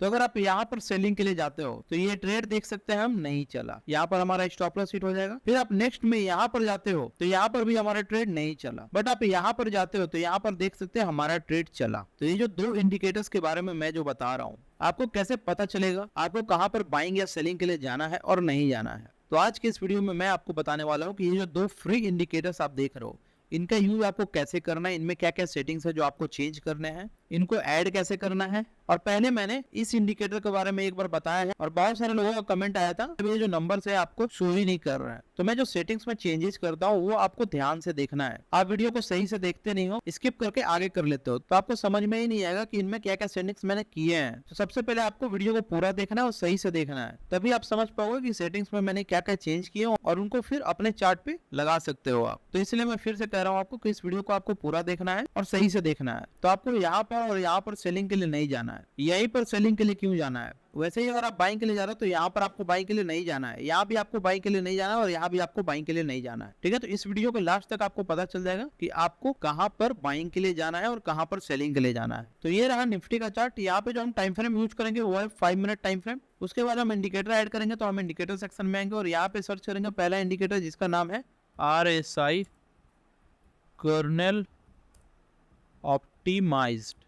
तो अगर आप यहाँ पर सेलिंग के लिए जाते हो तो ये ट्रेड देख सकते हैं हम नहीं चला, यहाँ पर हमारा स्टॉप लॉस हिट हो जाएगा। फिर आप नेक्स्ट में यहाँ पर जाते हो तो यहाँ पर भी हमारा ट्रेड नहीं चला, बट आप यहाँ पर जाते हो तो यहाँ पर देख सकते हैं हमारा ट्रेड चला। तो ये जो दो इंडिकेटर्स के बारे में मैं जो बता रहा हूँ, आपको कैसे पता चलेगा आपको कहाँ पर बाइंग या सेलिंग के लिए जाना है और नहीं जाना है। तो आज के इस वीडियो में मैं आपको बताने वाला हूँ कि ये जो दो फ्री इंडिकेटर्स आप देख रहे हो, इनका यूज आपको कैसे करना है, इनमें क्या क्या सेटिंग्स है जो आपको चेंज करने हैं, इनको ऐड कैसे करना है। और पहले मैंने इस इंडिकेटर के बारे में एक बार बताया है और बहुत सारे लोगों का कमेंट आया था ये जो नंबर है आपको शो ही नहीं कर रहा है। तो मैं जो सेटिंग्स में चेंजेस करता हूँ वो आपको ध्यान से देखना है। आप वीडियो को सही से देखते नहीं हो, स्किप करके आगे कर लेते हो तो आपको समझ में ही नहीं आएगा कि इनमें क्या क्या सेटिंग्स मैंने किए हैं। तो सबसे पहले आपको वीडियो को पूरा देखना है और सही से देखना है, तभी आप समझ पाओगे कि सेटिंग्स में मैंने क्या क्या चेंज किए और उनको फिर अपने चार्ट पे लगा सकते हो आप। तो इसलिए मैं फिर से कह रहा हूँ आपको कि इस वीडियो को आपको पूरा देखना है और सही से देखना है। तो आपको यहाँ पर और यहाँ पर सेलिंग के लिए नहीं जाना है। यहीं पर सेलिंग के लिए क्यों जाना है? वैसे ही अगर आप बाइंग के लिए जा रहे हो तो यहाँ पर आपको बाइंग के लिए नहीं जाना है, यहाँ भी आपको बाइंग के लिए नहीं जाना है और यहाँ भी आपको बाइंग के लिए नहीं जाना है। ठीक है, तो इस वीडियो के लास्ट तक आपको पता चल जाएगा कि आपको कहाँ पर बाइंग के लिए जाना है और कहाँ पर सेलिंग के लिए जाना है। तो ये रहा निफ्टी का चार्ट। यहाँ पे जो हम टाइम फ्रेम यूज करेंगे वो है 5 मिनट टाइम फ्रेम। उसके बाद हम इंडिकेटर ऐड करेंगे, तो हम इंडिकेटर सेक्शन में आएंगे और यहाँ पे सर्च करेंगे पहला इंडिकेटर जिसका नाम है RSI कर्नेल ऑप्टिमाइज्ड।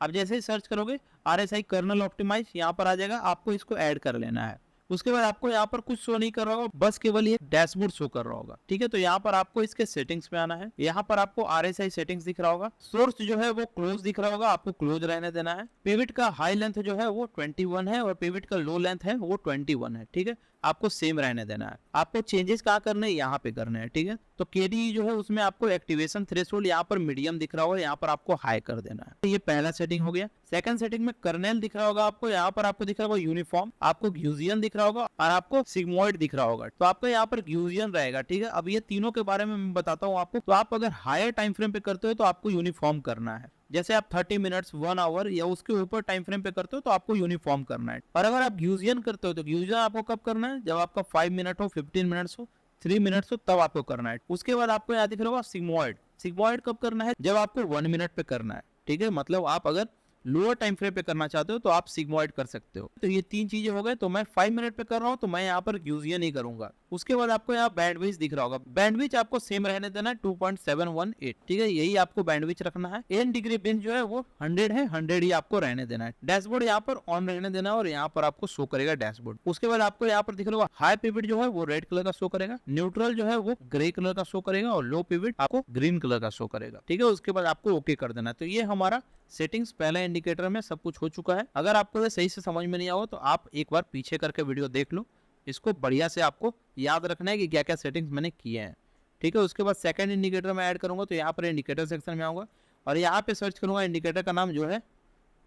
आप जैसे ही सर्च करोगे RSI कर्नल ऑप्टिमाइज यहाँ पर आ जाएगा, आपको इसको ऐड कर लेना है। उसके बाद आपको यहाँ पर कुछ शो नहीं कर रहा होगा, बस केवल ये डैशबोर्ड शो कर रहा होगा। ठीक है, तो यहाँ पर आपको इसके सेटिंग्स में आना है। यहाँ पर आपको RSI सेटिंग्स दिख रहा होगा, सोर्स जो है वो क्लोज दिख रहा होगा, आपको क्लोज रहने देना है। पिवट का हाई लेंथ जो है वो 21 है और पिवट का लो लेंथ है वो 21 है। ठीक है, आपको सेम रहने देना है। आपको चेंजेस कहाँ करने हैं, यहाँ पे करने हैं। ठीक है, तो KD जो है उसमें आपको एक्टिवेशन थ्रेशोल्ड यहाँ पर मीडियम दिख रहा होगा, यहाँ पर आपको हाई कर देना है। तो ये पहला सेटिंग हो गया। सेकंड सेटिंग में कर्नेल दिख रहा होगा आपको, यहाँ पर आपको दिख रहा होगा यूनिफॉर्म, आपको ग्यूजियन दिख रहा होगा और आपको सिग्मोइड दिख रहा होगा। तो आपको यहाँ पर ग्यूजियन रहेगा। ठीक है, अब ये तीनों के बारे में मैं बताता हूँ आपको। तो आप अगर हायर टाइम फ्रेम पे करते हो तो आपको यूनिफॉर्म करना है। जैसे आप 30 मिनट्स 1 आवर या उसके ऊपर टाइम फ्रेम पे करते हो तो आपको यूनिफॉर्म करना है। और अगर आप ग्यूजियन करते हो तो ग्यूजियन आपको कब करना है, जब आपका 5 मिनट हो, 15 मिनट्स हो, 3 मिनट्स हो, तब आपको करना है। उसके बाद आपको यहाँ दिख रहा होगा सिग्मोइड। सिग्मोइड कब करना है, जब आपको 1 मिनट पे करना है। ठीक है, मतलब आप अगर लोअर टाइम फ्रेम पे करना चाहते हो तो आप सिग्मोइड कर सकते हो। तो ये तीन चीजें हो गए। तो मैं 5 मिनट पे कर रहा हूँ तो मैं यहाँ पर ग्यूजियन ही करूंगा। उसके बाद आपको यहाँ बैंडविड्थ दिख रहा होगा, बैंडविड्थ आपको सेम रहने देना है 2.718। ठीक है, यही आपको बैंडविड्थ रखना है। एन डिग्री बेंच जो है वो 100 है, 100 ही आपको रहने देना है। डैशबोर्ड यहाँ पर ऑन रहने देना है और यहाँ पर आपको शो करेगा डैशबोर्ड। उसके बाद आपको यहाँ पर दिख रहा होगा हाई पिवट जो है वो रेड कलर का शो करेगा, न्यूट्रल जो है वो ग्रे कलर का शो करेगा और लो पिवट आपको ग्रीन कलर का शो करेगा। ठीक है, उसके बाद आपको ओके कर देना है। तो ये हमारा सेटिंग्स पहला इंडिकेटर में सब कुछ हो चुका है। अगर आपको सही से समझ में नहीं आओ तो आप एक बार पीछे करके वीडियो देख लो, इसको बढ़िया से आपको याद रखना है कि क्या क्या सेटिंग्स मैंने किए हैं। ठीक है, उसके बाद सेकंड इंडिकेटर में ऐड करूंगा तो यहाँ पर इंडिकेटर सेक्शन में आऊंगा और यहाँ पे सर्च करूंगा इंडिकेटर का नाम जो है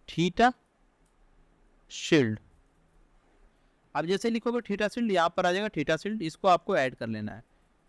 थीटा शील्ड। अब जैसे लिखोगे थीटा शील्ड, यहाँ पर आ जाएगा थीटा शील्ड, इसको आपको ऐड कर लेना है।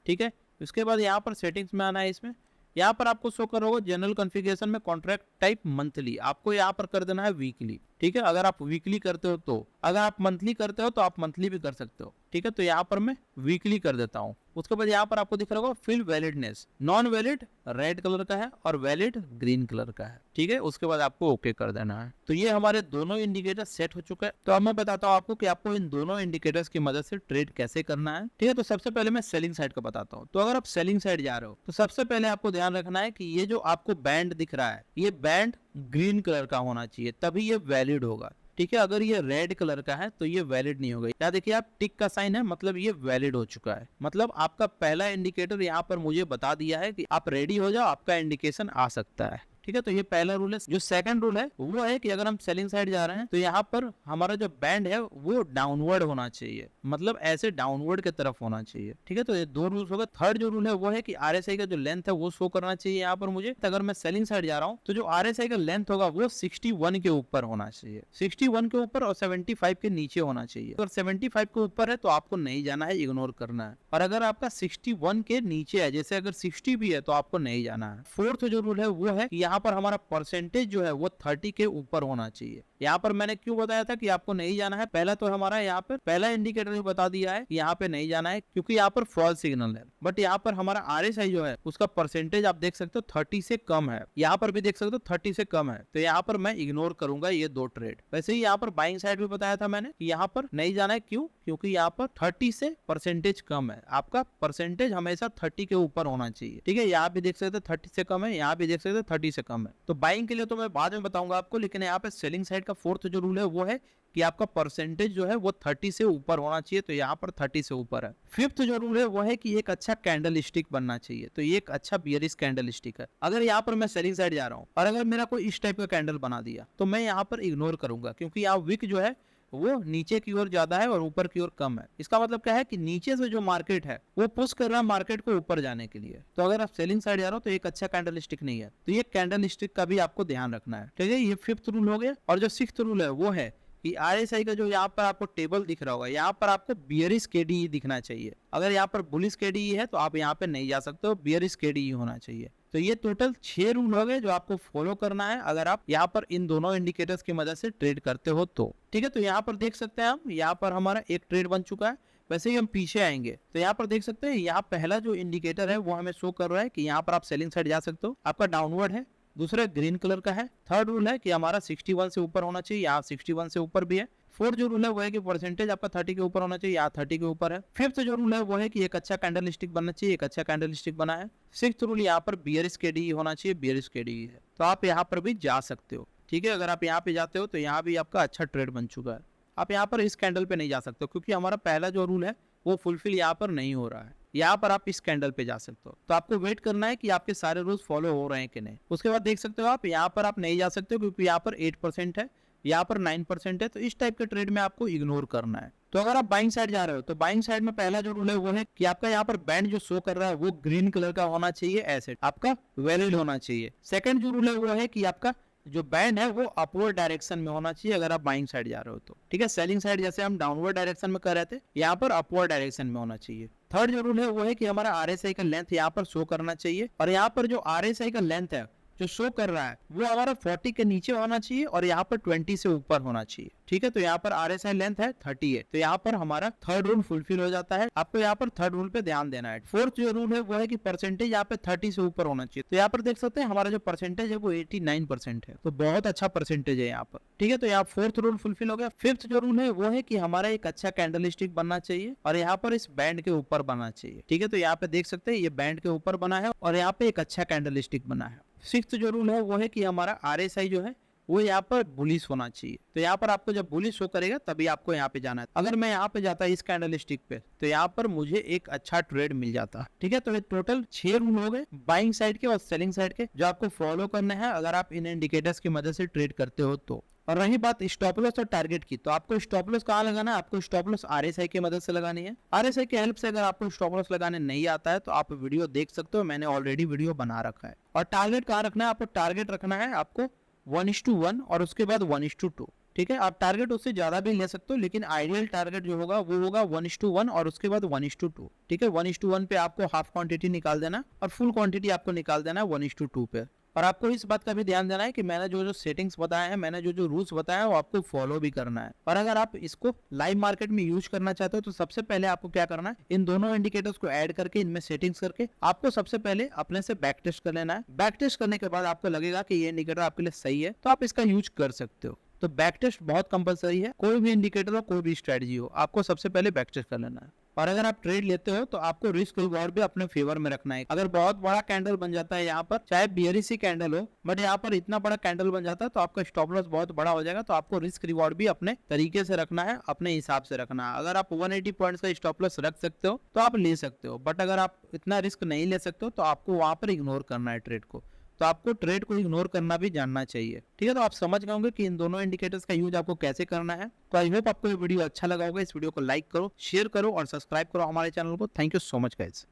ठीक है, उसके बाद यहाँ पर सेटिंग्स में आना है। इसमें यहाँ पर आपको शो करोगे जनरल कॉन्फ़िगरेशन में कॉन्ट्रैक्ट टाइप मंथली, आपको यहाँ पर कर देना है वीकली। ठीक है, अगर आप वीकली करते हो तो, अगर आप मंथली करते हो तो आप मंथली भी कर सकते हो। ठीक है, तो यहाँ पर मैं वीकली कर देता हूँ। उसके बाद यहाँ पर आपको दिख रहा होगा fill validness, non valid red colour का है और वैलिड ग्रीन कलर का है। ठीक है, उसके बाद आपको ओके कर देना है। तो ये हमारे दोनों इंडिकेटर सेट हो चुका है। तो अब मैं बताता हूँ आपको कि आपको इन दोनों इंडिकेटर्स की मदद से ट्रेड कैसे करना है। ठीक है, तो सबसे पहले मैं सेलिंग साइड का बताता हूँ। तो अगर आप सेलिंग साइड जा रहे हो तो सबसे पहले आपको ध्यान रखना है कि ये जो आपको बैंड दिख रहा है ये बैंड ग्रीन कलर का होना चाहिए, तभी ये वैलिड होगा। ठीक है, अगर ये रेड कलर का है तो ये वैलिड नहीं होगा। यहाँ देखिए आप टिक का साइन है, मतलब ये वैलिड हो चुका है। मतलब आपका पहला इंडिकेटर यहाँ पर मुझे बता दिया है कि आप रेडी हो जाओ, आपका इंडिकेशन आ सकता है। ठीक है, तो ये पहला रूल है। जो सेकंड रूल है वो है कि अगर हम सेलिंग साइड जा रहे हैं तो यहाँ पर हमारा जो बैंड है वो डाउनवर्ड होना चाहिए, मतलब ऐसे डाउनवर्ड की तरफ होना चाहिए। ठीक है, तो ये दो रूल्स हो गए। थर्ड जो रूल है वो है कि RSI का जो लेंथ है वो शो करना चाहिए यहाँ पर मुझे। अगर मैं सेलिंग साइड जा रहा हूँ तो जो RSI का लेंथ होगा वो 61 के ऊपर होना चाहिए, 61 के ऊपर और 75 के नीचे होना चाहिए। अगर 75 के ऊपर है तो आपको नहीं जाना है, इग्नोर करना है। और अगर आपका 61 के नीचे है, जैसे अगर 60 भी है तो आपको नहीं जाना है। फोर्थ जो रूल है वो है कि यहाँ पर हमारा परसेंटेज जो है वो 30 के ऊपर होना चाहिए। यहाँ पर मैंने क्यों बताया था कि आपको नहीं जाना है, पहला तो हमारा यहाँ पर पहला इंडिकेटर भी बता दिया है कि यहाँ पे नहीं जाना है क्योंकि यहाँ पर फॉल्स सिग्नल है। बट यहाँ पर हमारा RSI जो है उसका परसेंटेज आप देख सकते हो 30 से कम है, यहाँ पर भी देख सकते हो 30 से कम है, तो यहाँ पर मैं इग्नोर करूंगा ये दो ट्रेड। वैसे ही यहाँ पर बाइंग साइड भी बताया था मैंने कि यहाँ पर नहीं जाना है, क्यों? क्योंकि यहाँ पर 30 से परसेंटेज कम है, आपका परसेंटेज हमेशा 30 के ऊपर होना चाहिए। ठीक है, यहाँ भी देख सकते हो 30 से कम है, यहाँ भी देख सकते हो 30 से कम है। तो बाइंग के लिए तो मैं बाद में बताऊंगा आपको, लेकिन यहाँ पे सेलिंग साइड का फोर्थ जो रूल है वो है कि आपका परसेंटेज जो है वो 30 से ऊपर होना चाहिए, तो यहाँ पर 30 से ऊपर है। फिफ्थ जो रूल है वो है कि एक अच्छा कैंडल स्टिक बनना चाहिए, तो ये एक अच्छा बियरिश कैंडल स्टिक है। अगर यहाँ पर मैं सेलिंग साइड जा रहा हूँ और अगर मेरा कोई इस टाइप का कैंडल बना दिया तो मैं यहाँ पर इग्नोर करूंगा, क्योंकि यहाँ विक जो है वो नीचे की ओर ज्यादा है और ऊपर की ओर कम है। इसका मतलब क्या है कि नीचे से जो मार्केट है वो पुश कर रहा है मार्केट को ऊपर जाने के लिए, तो अगर आप सेलिंग साइड जा रहे हो तो एक अच्छा कैंडल स्टिक नहीं है, तो ये कैंडल स्टिक का भी आपको ध्यान रखना है। ठीक है, ये फिफ्थ रूल हो गया। और जो सिक्स्थ रूल है वो है कि RSI का जो यहाँ पर आपको टेबल दिख रहा होगा, यहाँ पर आपको बियरिश KDE दिखना चाहिए। अगर यहाँ पर बुलिश KDE है तो आप यहाँ पे नहीं जा सकते हो, बियरिश KDE होना चाहिए। तो ये टोटल 6 रूल हो गए जो आपको फॉलो करना है अगर आप यहाँ पर इन दोनों इंडिकेटर्स की मदद से ट्रेड करते हो तो। ठीक है, तो यहाँ पर देख सकते हैं हम, यहाँ पर हमारा एक ट्रेड बन चुका है। वैसे ही हम पीछे आएंगे तो यहाँ पर देख सकते हैं, यहाँ पहला जो इंडिकेटर है वो हमें शो कर रहा है कि यहाँ पर आप सेलिंग साइड जा सकते हो, आपका डाउनवर्ड है। दूसरा ग्रीन कलर का है। थर्ड रूल है कि हमारा 61 से ऊपर होना चाहिए, यहाँ 61 से ऊपर भी है। फोर्थ जो रूल है वो है कि परसेंटेज आपका 30 के ऊपर होना चाहिए, यहाँ 30 के ऊपर है। फिफ्थ जो रूल है वो है कि एक अच्छा कैंडल स्टिक बनना चाहिए, एक अच्छा कैंडल स्टिक बना है। सिक्स्थ रूल यहाँ पर बियरिश KDE होना चाहिए, बियरिश KDE है, तो आप यहाँ पर भी जा सकते हो। ठीक है, अगर आप यहाँ पे जाते हो तो यहाँ भी आपका अच्छा ट्रेड बन चुका है। आप यहाँ पर इस कैंडल पे नहीं जा सकते हो क्योंकि हमारा पहला जो रूल है वो फुलफिल यहाँ पर नहीं हो रहा है। यहाँ पर आप इस कैंडल पे जा सकते हो, तो आपको वेट करना है कि आपके सारे रूल्स फॉलो हो रहे हैं कि नहीं। उसके बाद देख सकते हो आप यहाँ पर आप नहीं जा सकते हो क्योंकि यहाँ पर 8% है, यहाँ पर 9% है, तो इस टाइप के ट्रेड में आपको इग्नोर करना है। तो अगर आप बाइंग साइड जा रहे हो तो बाइंग साइड में पहला जो रूल है वो है कि आपका यहाँ पर बैंड जो शो कर रहा है वो ग्रीन कलर का होना चाहिए, एसेट आपका वैलिड होना चाहिए। सेकंड जो रूल है वो है कि आपका जो बैंड है वो अपवर्ड डायरेक्शन में होना चाहिए अगर आप बाइंग साइड जा रहे हो तो। ठीक है, सेलिंग साइड जैसे हम डाउनवर्ड डायरेक्शन में कर रहे थे, यहाँ पर अपवर्ड डायरेक्शन में होना चाहिए। थर्ड जो रूल है वो है कि हमारा RSI का लेंथ यहाँ पर शो करना चाहिए, और यहाँ पर जो RSI का लेंथ है जो शो कर रहा है वो हमारा 40 के नीचे होना चाहिए और यहाँ पर 20 से ऊपर होना चाहिए। ठीक है, तो यहाँ पर RSI लेंथ है 38, तो यहाँ पर हमारा थर्ड रूल फुलफिल हो जाता है। आपको यहाँ पर थर्ड रूल पे ध्यान देना है। फोर्थ जो रूल है वो है कि परसेंटेज यहाँ पे 30 से ऊपर होना चाहिए, तो यहाँ पर देख सकते हैं हमारा जो परसेंटेज है वो 89% है, तो बहुत अच्छा परसेंटेज है यहाँ पर। ठीक है, तो यहाँ फोर्थ रूल फुलफिल हो गया। फिफ्थ जो रूल है वो है कि हमारा एक अच्छा कैंडल स्टिक बनना चाहिए और यहाँ पर इस बैंड के ऊपर बनना चाहिए। ठीक है, तो यहाँ पे देख सकते हैं ये बैंड के ऊपर बना है और यहाँ पे एक अच्छा कैंडल स्टिक बना है। सिक्स्थ जो रूल है वो है कि हमारा RSI जो है वो यहाँ पर बुलिश होना चाहिए, तो यहाँ पर आपको जब बुलिश शो करेगा तभी आपको यहाँ पे जाना है। अगर मैं यहाँ पे जाता इस कैंडल स्टिक पे तो यहाँ पर मुझे एक अच्छा ट्रेड मिल जाता। ठीक है, तो ये टोटल 6 रूल हो गए बाइंग साइड के और सेलिंग साइड के जो आपको फॉलो करने हैं अगर आप इन इंडिकेटर्स की मदद से ट्रेड करते हो तो। और रही बात स्टॉप लॉस और टारगेट की, तो आपको स्टॉप लॉस कहाँ लगाना है? आपको स्टॉप लॉस RSI की मदद से लगानी है। RSI की हेल्प से अगर आपको स्टॉप लॉस लगाने नहीं आता है तो आप वीडियो देख सकते हो, मैंने ऑलरेडी वीडियो बना रखा है। और टारगेट कहाँ रखना है? आपको टारगेट रखना है आपको 1:1 और उसके बाद 1:2। ठीक है, आप टारगेट उससे ज्यादा भी ले सकते हो, लेकिन आइडियल टारगेट जो होगा वो होगा 1:1 और उसके बाद 1:2। ठीक है, 1:1 पे आपको हाफ क्वांटिटी निकाल देना और फुल क्वांटिटी आपको निकाल देना है 1:2 पे। और आपको इस बात का भी ध्यान देना है कि मैंने जो सेटिंग्स बताए हैं, मैंने जो रूल्स बताए हैं वो आपको फॉलो भी करना है। और अगर आप इसको लाइव मार्केट में यूज करना चाहते हो तो सबसे पहले आपको क्या करना है, इन दोनों इंडिकेटर्स को ऐड करके इनमें सेटिंग्स करके आपको सबसे पहले अपने से बैक टेस्ट कर लेना है। बैक टेस्ट करने के बाद आपको लगेगा कि ये इंडिकेटर आपके लिए सही है तो आप इसका यूज कर सकते हो। तो बैक टेस्ट बहुत कंपलसरी है, कोई भी इंडिकेटर हो कोई भी स्ट्रेटजी हो, आपको सबसे पहले बैक टेस्ट कर लेना है। और अगर आप ट्रेड लेते हो तो आपको रिस्क रिवॉर्ड भी अपने फेवर में रखना है। अगर बहुत बड़ा कैंडल बन जाता है यहाँ पर, चाहे बियरिश ही कैंडल हो, बट यहाँ पर इतना बड़ा कैंडल बन जाता है तो आपका स्टॉप लॉस बहुत बड़ा हो जाएगा, तो आपको रिस्क रिवॉर्ड भी अपने तरीके से रखना है, अपने हिसाब से रखना है। अगर आप 180 पॉइंट्स का स्टॉप लॉस रख सकते हो तो आप ले सकते हो, बट अगर आप इतना रिस्क नहीं ले सकते हो तो आपको वहां पर इग्नोर करना है ट्रेड को। तो आपको ट्रेड को इग्नोर करना भी जानना चाहिए। ठीक है, तो आप समझ गए होंगे कि इन दोनों इंडिकेटर्स का यूज आपको कैसे करना है। तो आई होप आपको ये वीडियो अच्छा लगा होगा। इस वीडियो को लाइक करो, शेयर करो और सब्सक्राइब करो हमारे चैनल को। Thank you so much guys.